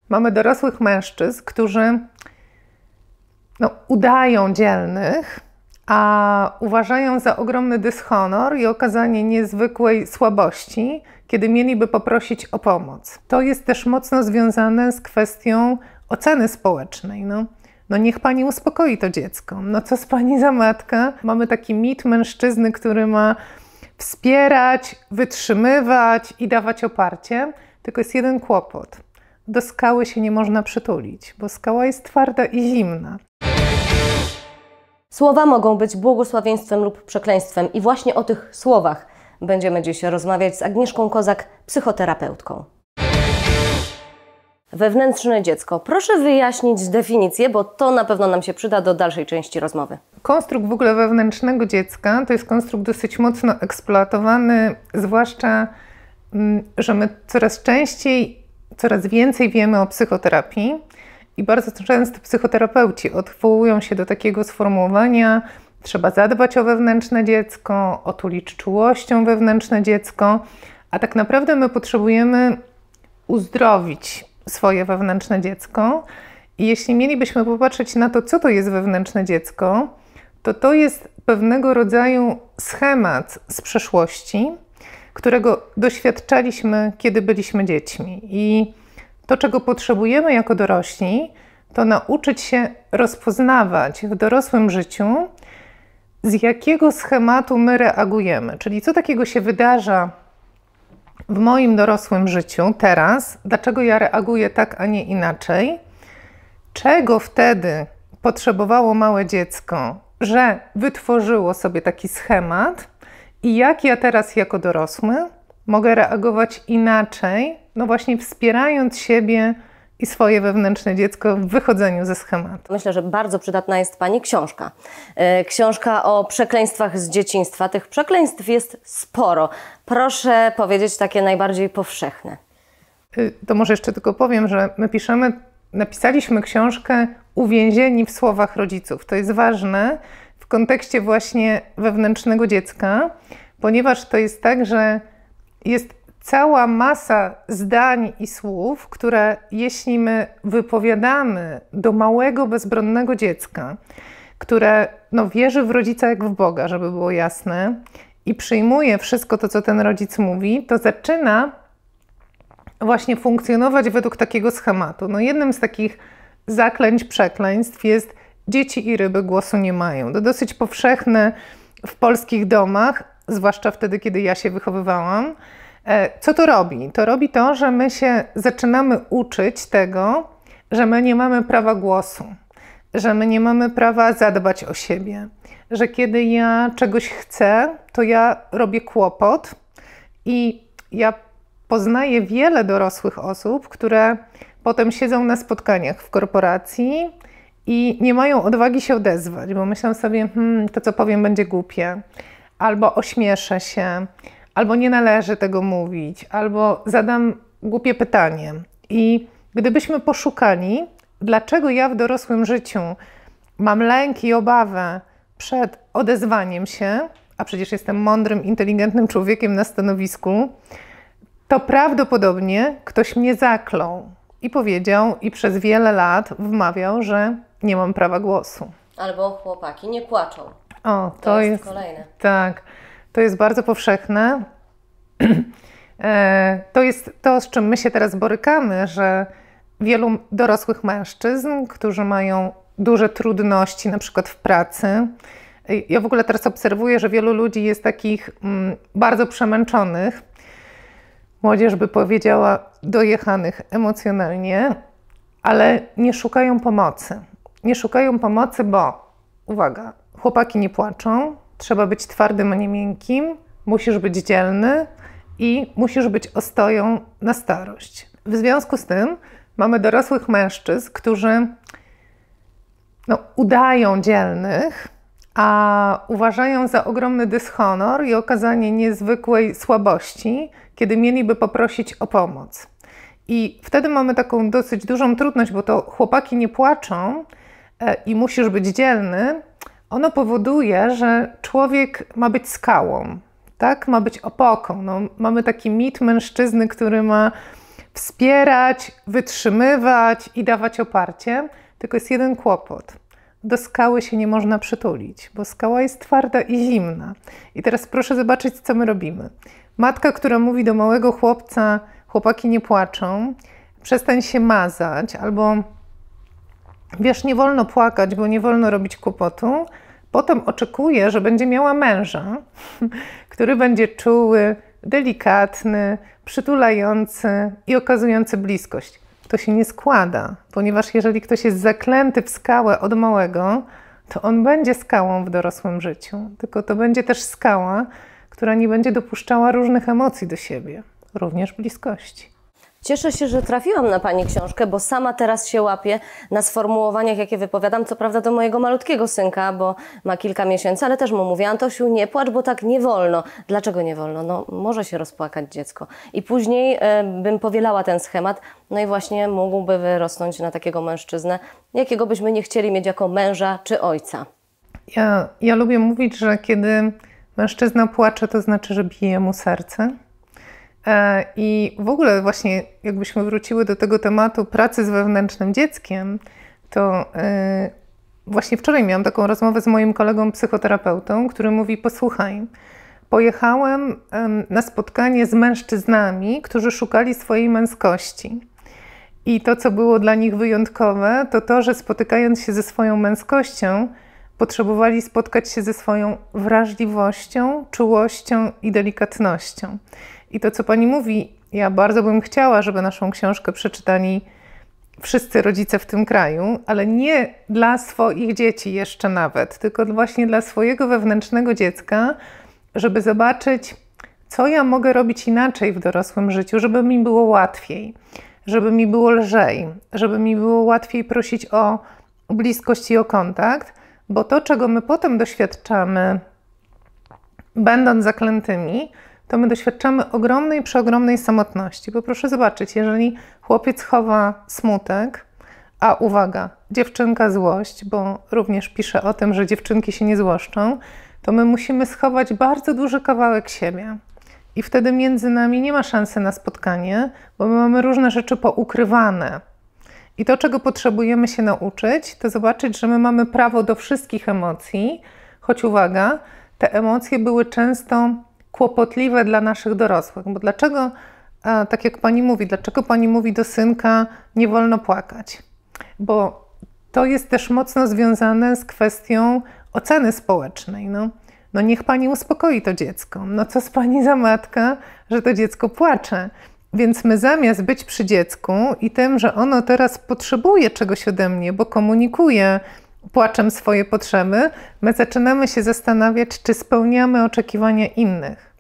Mamy dorosłych mężczyzn, którzy udają dzielnych, a uważają za ogromny dyshonor i okazanie niezwykłej słabości, kiedy mieliby poprosić o pomoc. To jest też mocno związane z kwestią oceny społecznej. Niech pani uspokoi to dziecko. Co z pani za matka? Mamy taki mit mężczyzny, który ma wspierać, wytrzymywać i dawać oparcie. Tylko jest jeden kłopot. Do skały się nie można przytulić, bo skała jest twarda i zimna. Słowa mogą być błogosławieństwem lub przekleństwem i właśnie o tych słowach będziemy dziś rozmawiać z Agnieszką Kozak, psychoterapeutką. Wewnętrzne dziecko. Proszę wyjaśnić definicję, bo to na pewno nam się przyda do dalszej części rozmowy. Konstrukt w ogóle wewnętrznego dziecka to jest konstrukt dosyć mocno eksploatowany, zwłaszcza, że my coraz częściej, coraz więcej wiemy o psychoterapii i bardzo często psychoterapeuci odwołują się do takiego sformułowania: trzeba zadbać o wewnętrzne dziecko, otulić czułością wewnętrzne dziecko, a tak naprawdę my potrzebujemy uzdrowić swoje wewnętrzne dziecko. I jeśli mielibyśmy popatrzeć na to, co to jest wewnętrzne dziecko, to jest pewnego rodzaju schemat z przeszłości, którego doświadczaliśmy, kiedy byliśmy dziećmi. I to, czego potrzebujemy jako dorośli, to nauczyć się rozpoznawać w dorosłym życiu, z jakiego schematu my reagujemy. Czyli co takiego się wydarza w moim dorosłym życiu teraz, dlaczego ja reaguję tak, a nie inaczej, czego wtedy potrzebowało małe dziecko, że wytworzyło sobie taki schemat i jak ja teraz jako dorosły mogę reagować inaczej, właśnie wspierając siebie i swoje wewnętrzne dziecko w wychodzeniu ze schematu. Myślę, że bardzo przydatna jest Pani książka. Książka o przekleństwach z dzieciństwa. Tych przekleństw jest sporo. Proszę powiedzieć takie najbardziej powszechne. To może jeszcze tylko powiem, że my napisaliśmy książkę Uwięzieni w słowach rodziców. To jest ważne w kontekście właśnie wewnętrznego dziecka, ponieważ to jest tak, że jest cała masa zdań i słów, które jeśli my wypowiadamy do małego, bezbronnego dziecka, które wierzy w rodzica jak w Boga, żeby było jasne, i przyjmuje wszystko to, co ten rodzic mówi, to zaczyna właśnie funkcjonować według takiego schematu. Jednym z takich zaklęć, przekleństw jest: dzieci i ryby głosu nie mają. To dosyć powszechne w polskich domach, zwłaszcza wtedy, kiedy ja się wychowywałam. Co to robi? To robi to, że my się zaczynamy uczyć tego, że my nie mamy prawa głosu, że my nie mamy prawa zadbać o siebie, że kiedy ja czegoś chcę, to ja robię kłopot. I ja poznaję wiele dorosłych osób, które potem siedzą na spotkaniach w korporacji i nie mają odwagi się odezwać, bo myślą sobie, to co powiem będzie głupie, albo ośmieszę się, albo nie należy tego mówić, albo zadam głupie pytanie. I gdybyśmy poszukali, dlaczego ja w dorosłym życiu mam lęk i obawę przed odezwaniem się, a przecież jestem mądrym, inteligentnym człowiekiem na stanowisku, to prawdopodobnie ktoś mnie zaklął i powiedział i przez wiele lat wmawiał, że nie mam prawa głosu. Albo chłopaki nie płaczą. To jest kolejne. Tak, to jest bardzo powszechne. To jest to, z czym my się teraz borykamy, że wielu dorosłych mężczyzn, którzy mają duże trudności na przykład w pracy. Ja w ogóle teraz obserwuję, że wielu ludzi jest takich bardzo przemęczonych, młodzież by powiedziała dojechanych emocjonalnie, ale nie szukają pomocy. Nie szukają pomocy, bo, uwaga, chłopaki nie płaczą, trzeba być twardym, a nie miękkim, musisz być dzielny i musisz być ostoją na starość. W związku z tym mamy dorosłych mężczyzn, którzy udają dzielnych, a uważają za ogromny dyshonor i okazanie niezwykłej słabości, kiedy mieliby poprosić o pomoc. I wtedy mamy taką dosyć dużą trudność, bo to chłopaki nie płaczą i musisz być dzielny. Ono powoduje, że człowiek ma być skałą, tak? Ma być opoką. Mamy taki mit mężczyzny, który ma wspierać, wytrzymywać i dawać oparcie, tylko jest jeden kłopot. Do skały się nie można przytulić, bo skała jest twarda i zimna. I teraz proszę zobaczyć, co my robimy. Matka, która mówi do małego chłopca, chłopaki nie płaczą, przestań się mazać, albo wiesz, nie wolno płakać, bo nie wolno robić kłopotu, potem oczekuje, że będzie miała męża, który będzie czuły, delikatny, przytulający i okazujący bliskość. To się nie składa, ponieważ jeżeli ktoś jest zaklęty w skałę od małego, to on będzie skałą w dorosłym życiu. Tylko to będzie też skała, która nie będzie dopuszczała różnych emocji do siebie, również bliskości. Cieszę się, że trafiłam na Pani książkę, bo sama teraz się łapię na sformułowaniach, jakie wypowiadam. Co prawda do mojego malutkiego synka, bo ma kilka miesięcy, ale też mu mówię: Antosiu, nie płacz, bo tak nie wolno. Dlaczego nie wolno? No, może się rozpłakać dziecko. I później bym powielała ten schemat, no i właśnie mógłby wyrosnąć na takiego mężczyznę, jakiego byśmy nie chcieli mieć jako męża czy ojca. Ja lubię mówić, że kiedy mężczyzna płacze, to znaczy, że bije mu serce. I w ogóle właśnie jakbyśmy wróciły do tego tematu pracy z wewnętrznym dzieckiem, to właśnie wczoraj miałam taką rozmowę z moim kolegą psychoterapeutą, który mówi: posłuchaj, pojechałem na spotkanie z mężczyznami, którzy szukali swojej męskości. I to, co było dla nich wyjątkowe, to to, że spotykając się ze swoją męskością, potrzebowali spotkać się ze swoją wrażliwością, czułością i delikatnością. I to, co Pani mówi, ja bardzo bym chciała, żeby naszą książkę przeczytali wszyscy rodzice w tym kraju, ale nie dla swoich dzieci jeszcze nawet, tylko właśnie dla swojego wewnętrznego dziecka, żeby zobaczyć, co ja mogę robić inaczej w dorosłym życiu, żeby mi było łatwiej, żeby mi było lżej, żeby mi było łatwiej prosić o bliskość i o kontakt, bo to, czego my potem doświadczamy, będąc zaklętymi, to my doświadczamy ogromnej, przeogromnej samotności. Bo proszę zobaczyć, jeżeli chłopiec chowa smutek, a uwaga, dziewczynka złość, bo również pisze o tym, że dziewczynki się nie złoszczą, to my musimy schować bardzo duży kawałek siebie. I wtedy między nami nie ma szansy na spotkanie, bo my mamy różne rzeczy poukrywane. I to, czego potrzebujemy się nauczyć, to zobaczyć, że my mamy prawo do wszystkich emocji, choć uwaga, te emocje były często kłopotliwe dla naszych dorosłych. Bo dlaczego, tak jak Pani mówi, dlaczego Pani mówi do synka: nie wolno płakać? Bo to jest też mocno związane z kwestią oceny społecznej. No niech Pani uspokoi to dziecko. No co z Pani za matka, że to dziecko płacze? Więc my zamiast być przy dziecku i tym, że ono teraz potrzebuje czegoś ode mnie, bo komunikuje płaczem swoje potrzeby, my zaczynamy się zastanawiać, czy spełniamy oczekiwania innych.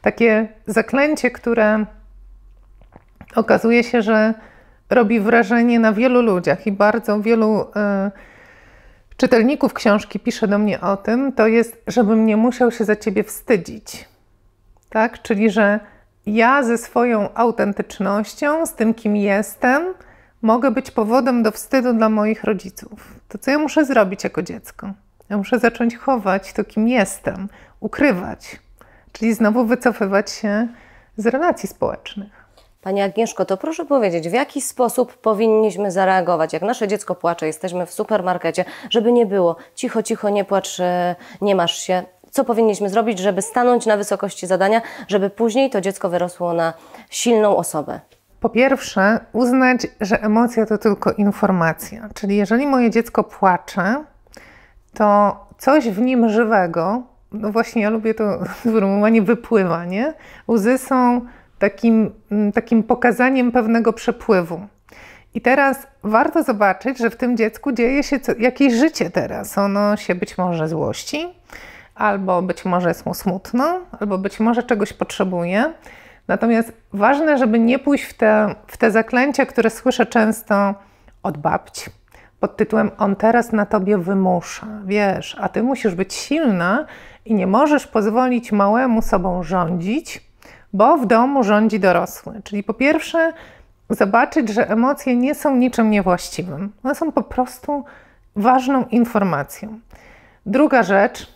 Takie zaklęcie, które okazuje się, że robi wrażenie na wielu ludziach i bardzo wielu czytelników książki pisze do mnie o tym, to jest, żebym nie musiał się za Ciebie wstydzić. Tak? Czyli, że ja ze swoją autentycznością, z tym, kim jestem, mogę być powodem do wstydu dla moich rodziców. To co ja muszę zrobić jako dziecko? Ja muszę zacząć chować to, kim jestem, ukrywać, czyli znowu wycofywać się z relacji społecznych. Pani Agnieszko, to proszę powiedzieć, w jaki sposób powinniśmy zareagować, jak nasze dziecko płacze, jesteśmy w supermarkecie, żeby nie było cicho, cicho, nie płacz, nie masz się. Co powinniśmy zrobić, żeby stanąć na wysokości zadania, żeby później to dziecko wyrosło na silną osobę? Po pierwsze, uznać, że emocja to tylko informacja. Czyli jeżeli moje dziecko płacze, to coś w nim żywego, no właśnie ja lubię to sformułowanie, wypływa, nie? Łzy są takim pokazaniem pewnego przepływu. I teraz warto zobaczyć, że w tym dziecku dzieje się jakieś życie teraz. Ono się być może złości, albo być może jest mu smutno, albo być może czegoś potrzebuje. Natomiast ważne, żeby nie pójść w te zaklęcia, które słyszę często od babci, pod tytułem: on teraz na tobie wymusza, wiesz, a ty musisz być silna i nie możesz pozwolić małemu sobą rządzić, bo w domu rządzi dorosły. Czyli po pierwsze zobaczyć, że emocje nie są niczym niewłaściwym. One są po prostu ważną informacją. Druga rzecz,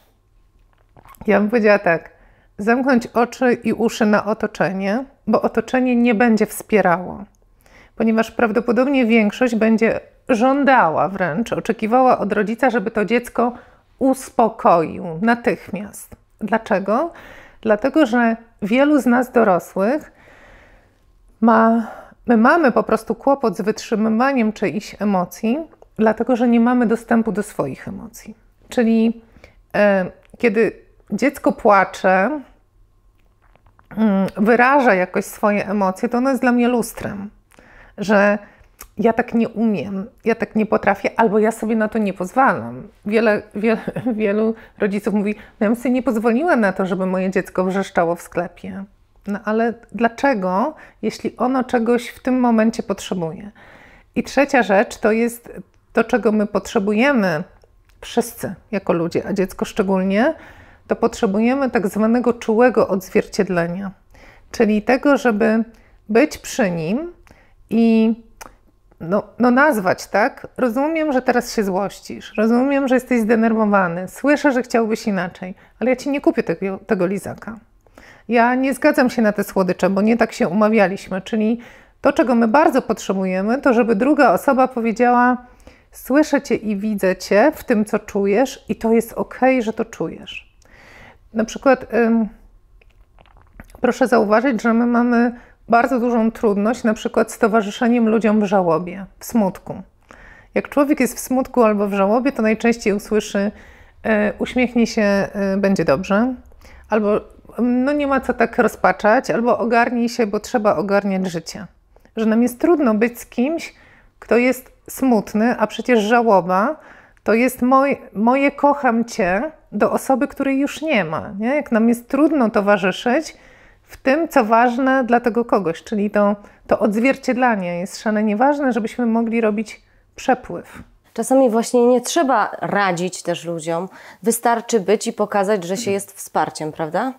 ja bym powiedziała tak: zamknąć oczy i uszy na otoczenie, bo otoczenie nie będzie wspierało. ponieważ prawdopodobnie większość będzie żądała wręcz, oczekiwała od rodzica, żeby to dziecko uspokoił natychmiast. Dlaczego? Dlatego, że wielu z nas dorosłych my mamy po prostu kłopot z wytrzymywaniem czyichś emocji, dlatego, że nie mamy dostępu do swoich emocji. Czyli kiedy dziecko płacze, wyraża jakoś swoje emocje, to ono jest dla mnie lustrem, że ja tak nie umiem, ja tak nie potrafię, albo ja sobie na to nie pozwalam. Wielu rodziców mówi, no ja bym sobie nie pozwoliła na to, żeby moje dziecko wrzeszczało w sklepie. No ale dlaczego, jeśli ono czegoś w tym momencie potrzebuje? I trzecia rzecz to jest to, czego my potrzebujemy wszyscy jako ludzie, a dziecko szczególnie, to potrzebujemy tak zwanego czułego odzwierciedlenia. Czyli tego, żeby być przy nim i nazwać, tak? Rozumiem, że teraz się złościsz, rozumiem, że jesteś zdenerwowany, słyszę, że chciałbyś inaczej, ale ja ci nie kupię tego lizaka. Ja nie zgadzam się na te słodycze, bo nie tak się umawialiśmy. Czyli to, czego my bardzo potrzebujemy, to żeby druga osoba powiedziała: słyszę cię i widzę cię w tym, co czujesz i to jest okej, że to czujesz. Na przykład proszę zauważyć, że my mamy bardzo dużą trudność na przykład z towarzyszeniem ludziom w żałobie, w smutku. Jak człowiek jest w smutku albo w żałobie, to najczęściej usłyszy: uśmiechnij się, będzie dobrze, albo no nie ma co tak rozpaczać, albo ogarnij się, bo trzeba ogarniać życie. Że nam jest trudno być z kimś, kto jest smutny, a przecież żałoba to jest moje kocham cię do osoby, której już nie ma. Nie? Jak nam jest trudno towarzyszyć w tym, co ważne dla tego kogoś, czyli to odzwierciedlanie jest szalenie ważne, żebyśmy mogli robić przepływ. Czasami właśnie nie trzeba radzić też ludziom, wystarczy być i pokazać, że się jest wsparciem, prawda?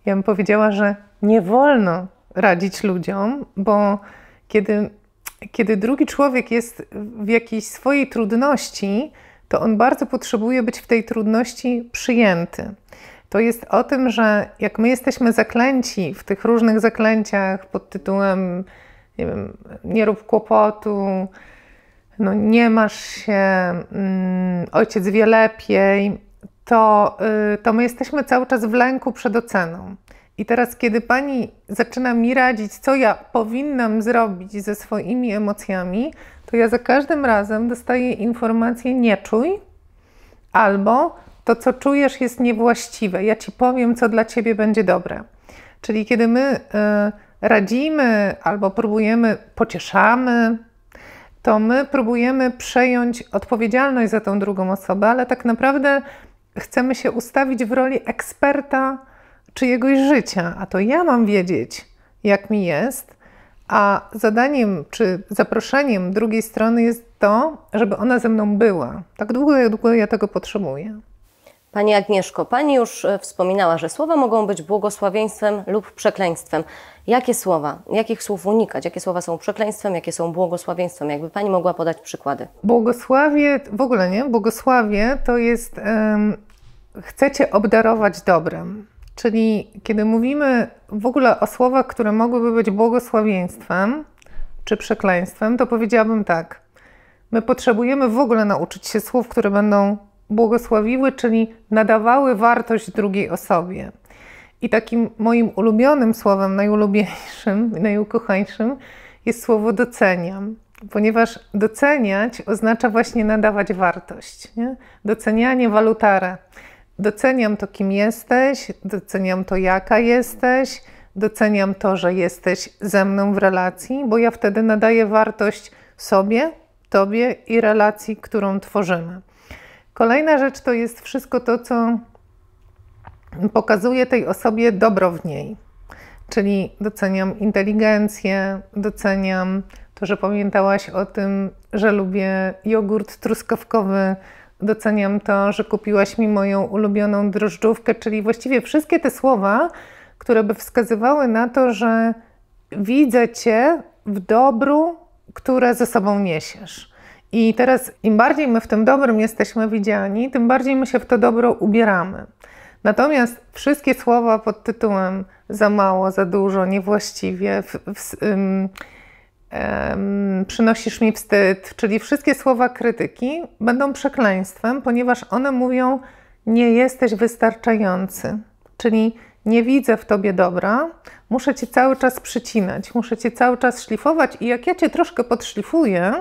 Ja bym powiedziała, że nie wolno radzić ludziom, bo kiedy drugi człowiek jest w jakiejś swojej trudności, to on bardzo potrzebuje być w tej trudności przyjęty. To jest o tym, że jak my jesteśmy zaklęci w tych różnych zaklęciach pod tytułem, nie wiem, nie rób kłopotu, no nie masz się, ojciec wie lepiej, to my jesteśmy cały czas w lęku przed oceną. I teraz, kiedy pani zaczyna mi radzić, co ja powinnam zrobić ze swoimi emocjami, to ja za każdym razem dostaję informację: nie czuj, albo to, co czujesz, jest niewłaściwe. Ja ci powiem, co dla ciebie będzie dobre. Czyli kiedy my radzimy albo pocieszamy, to my próbujemy przejąć odpowiedzialność za tą drugą osobę, ale tak naprawdę chcemy się ustawić w roli eksperta czyjegoś życia, a to ja mam wiedzieć, jak mi jest, a zadaniem czy zaproszeniem drugiej strony jest to, żeby ona ze mną była. Tak długo, jak długo ja tego potrzebuję. Pani Agnieszko, Pani już wspominała, że słowa mogą być błogosławieństwem lub przekleństwem. Jakie słowa? Jakich słów unikać? Jakie słowa są przekleństwem? Jakie są błogosławieństwem? Jakby Pani mogła podać przykłady. Błogosławie, w ogóle nie, błogosławie to jest chcę cię obdarować dobrem. Czyli kiedy mówimy w ogóle o słowach, które mogłyby być błogosławieństwem czy przekleństwem, to powiedziałabym tak: my potrzebujemy w ogóle nauczyć się słów, które będą błogosławiły, czyli nadawały wartość drugiej osobie. I takim moim ulubionym słowem, najulubieńszym, najukochańszym jest słowo doceniam. Ponieważ doceniać oznacza właśnie nadawać wartość. Nie? Docenianie walutare. Doceniam to, kim jesteś, doceniam to, jaka jesteś, doceniam to, że jesteś ze mną w relacji, bo ja wtedy nadaję wartość sobie, tobie i relacji, którą tworzymy. Kolejna rzecz to jest wszystko to, co pokazuje tej osobie dobro w niej. Czyli doceniam inteligencję, doceniam to, że pamiętałaś o tym, że lubię jogurt truskawkowy, doceniam to, że kupiłaś mi moją ulubioną drożdżówkę, czyli właściwie wszystkie te słowa, które by wskazywały na to, że widzę cię w dobru, które ze sobą niesiesz. I teraz im bardziej my w tym dobrym jesteśmy widziani, tym bardziej my się w to dobro ubieramy. Natomiast wszystkie słowa pod tytułem za mało, za dużo, niewłaściwie, przynosisz mi wstyd, czyli wszystkie słowa krytyki będą przekleństwem, ponieważ one mówią, nie jesteś wystarczający, czyli nie widzę w tobie dobra, muszę cię cały czas przycinać, muszę cię cały czas szlifować i jak ja cię troszkę podszlifuję,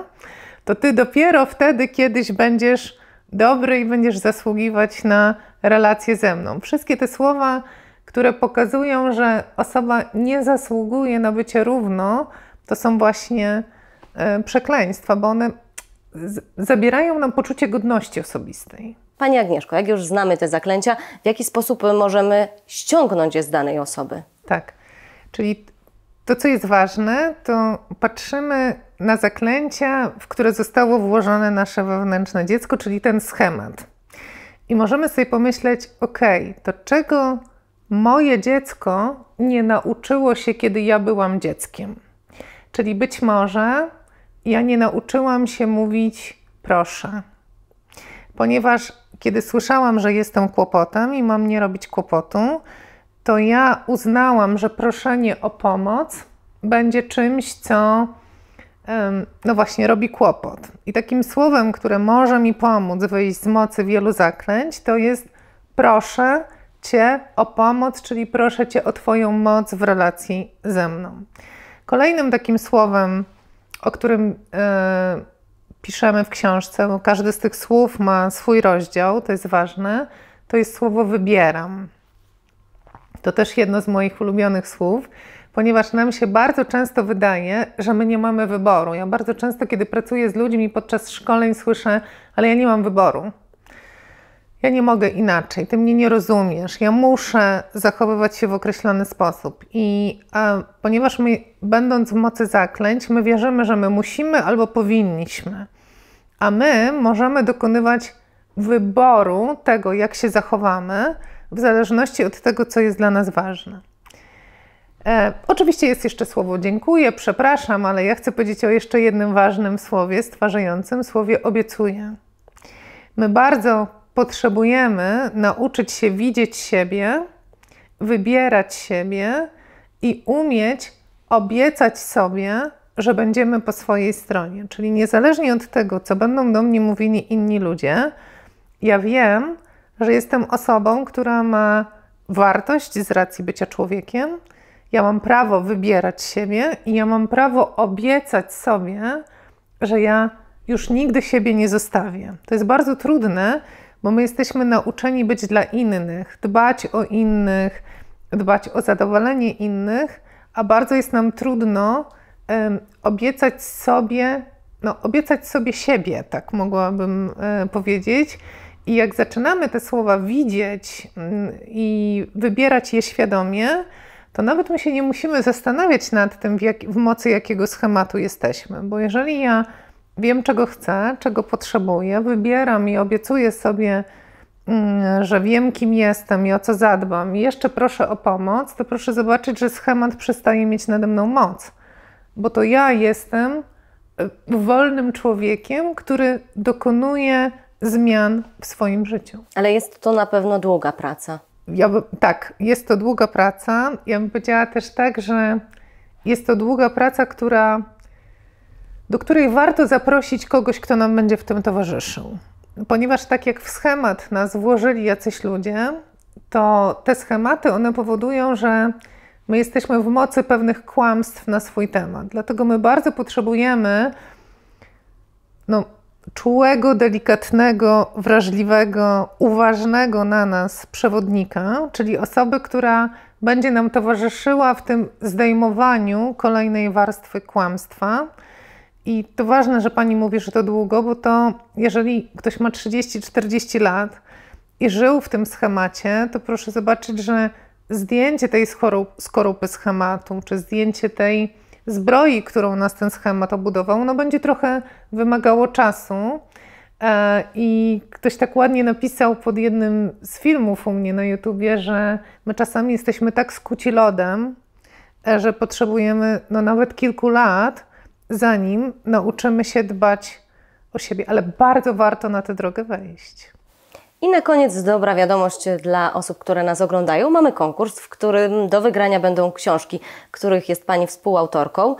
to ty dopiero wtedy kiedyś będziesz dobry i będziesz zasługiwać na relacje ze mną. Wszystkie te słowa, które pokazują, że osoba nie zasługuje na bycie równo, to są właśnie przekleństwa, bo one zabierają nam poczucie godności osobistej. Pani Agnieszko, jak już znamy te zaklęcia, w jaki sposób możemy ściągnąć je z danej osoby? Tak, czyli to, co jest ważne, to patrzymy na zaklęcia, w które zostało włożone nasze wewnętrzne dziecko, czyli ten schemat. I możemy sobie pomyśleć, to czego moje dziecko nie nauczyło się, kiedy ja byłam dzieckiem? Czyli być może ja nie nauczyłam się mówić proszę, ponieważ kiedy słyszałam, że jestem kłopotem i mam nie robić kłopotu, to ja uznałam, że proszenie o pomoc będzie czymś, co no właśnie robi kłopot. I takim słowem, które może mi pomóc wyjść z mocy wielu zaklęć, to jest proszę cię o pomoc, czyli proszę cię o twoją moc w relacji ze mną. Kolejnym takim słowem, o którym piszemy w książce, bo każdy z tych słów ma swój rozdział, to jest ważne, to jest słowo wybieram. To też jedno z moich ulubionych słów, ponieważ nam się bardzo często wydaje, że my nie mamy wyboru. Ja bardzo często, kiedy pracuję z ludźmi podczas szkoleń, słyszę, ale ja nie mam wyboru. Ja nie mogę inaczej, ty mnie nie rozumiesz, ja muszę zachowywać się w określony sposób. Ponieważ my, będąc w mocy zaklęć, my wierzymy, że my musimy albo powinniśmy, a my możemy dokonywać wyboru tego, jak się zachowamy, w zależności od tego, co jest dla nas ważne. Oczywiście jest jeszcze słowo dziękuję, przepraszam, ale ja chcę powiedzieć o jeszcze jednym ważnym słowie stwarzającym, słowie obiecuję. My bardzo potrzebujemy nauczyć się widzieć siebie, wybierać siebie i umieć obiecać sobie, że będziemy po swojej stronie. Czyli niezależnie od tego, co będą do mnie mówili inni ludzie, ja wiem, że jestem osobą, która ma wartość z racji bycia człowiekiem. Ja mam prawo wybierać siebie i ja mam prawo obiecać sobie, że ja już nigdy siebie nie zostawię. To jest bardzo trudne, bo my jesteśmy nauczeni być dla innych, dbać o innych, dbać o zadowolenie innych, a bardzo jest nam trudno obiecać sobie siebie, tak mogłabym powiedzieć. I jak zaczynamy te słowa widzieć i wybierać je świadomie, to nawet my się nie musimy zastanawiać nad tym, w mocy jakiego schematu jesteśmy. Bo jeżeli ja wiem, czego chcę, czego potrzebuję, wybieram i obiecuję sobie, że wiem, kim jestem i o co zadbam i jeszcze proszę o pomoc, to proszę zobaczyć, że schemat przestaje mieć nade mną moc. Bo to ja jestem wolnym człowiekiem, który dokonuje zmian w swoim życiu. Ale jest to na pewno długa praca. Tak, jest to długa praca. Ja bym powiedziała też tak, że jest to długa praca, do której warto zaprosić kogoś, kto nam będzie w tym towarzyszył. Ponieważ tak jak w schemat nas włożyli jacyś ludzie, to te schematy, one powodują, że my jesteśmy w mocy pewnych kłamstw na swój temat. Dlatego my bardzo potrzebujemy czułego, delikatnego, wrażliwego, uważnego na nas przewodnika, czyli osoby, która będzie nam towarzyszyła w tym zdejmowaniu kolejnej warstwy kłamstwa. I to ważne, że Pani mówi, że to długo, bo to jeżeli ktoś ma 30-40 lat i żył w tym schemacie, to proszę zobaczyć, że zdjęcie tej skorupy schematu, czy zdjęcie tej zbroi, którą nas ten schemat obudował, będzie trochę wymagało czasu. I ktoś tak ładnie napisał pod jednym z filmów u mnie na YouTubie, że my czasami jesteśmy tak skuci lodem, że potrzebujemy nawet kilku lat, zanim nauczymy się dbać o siebie, ale bardzo warto na tę drogę wejść. I na koniec dobra wiadomość dla osób, które nas oglądają. Mamy konkurs, w którym do wygrania będą książki, których jest Pani współautorką.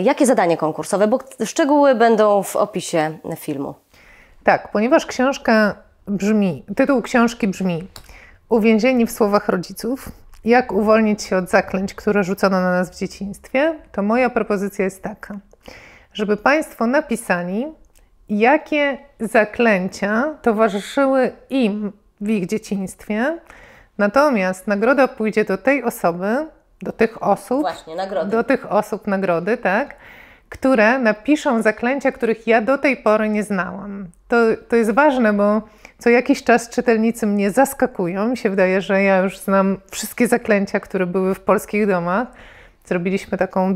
Jakie zadanie konkursowe? Bo szczegóły będą w opisie filmu. Tak, ponieważ tytuł książki brzmi Uwięzieni w słowach rodziców. Jak uwolnić się od zaklęć, które rzucono na nas w dzieciństwie, to moja propozycja jest taka, żeby Państwo napisali, jakie zaklęcia towarzyszyły im w ich dzieciństwie, natomiast nagroda pójdzie do tej osoby, do tych osób, Właśnie, nagrody. do tych osób nagrody, tak, które napiszą zaklęcia, których ja do tej pory nie znałam. To jest ważne, bo co jakiś czas czytelnicy mnie zaskakują. Mi się wydaje, że ja już znam wszystkie zaklęcia, które były w polskich domach. Zrobiliśmy taką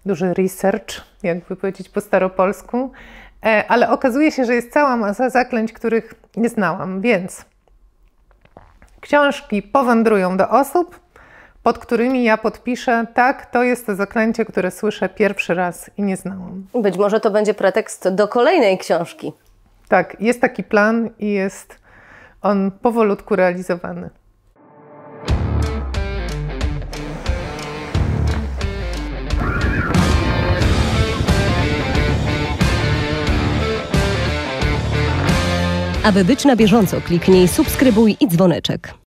duży research, jakby powiedzieć po staropolsku, ale okazuje się, że jest cała masa zaklęć, których nie znałam, więc książki powędrują do osób, pod którymi ja podpiszę, tak, to jest to zaklęcie, które słyszę pierwszy raz i nie znałam. Być może to będzie pretekst do kolejnej książki. Tak, jest taki plan i jest on powolutku realizowany. Aby być na bieżąco, kliknij subskrybuj i dzwoneczek.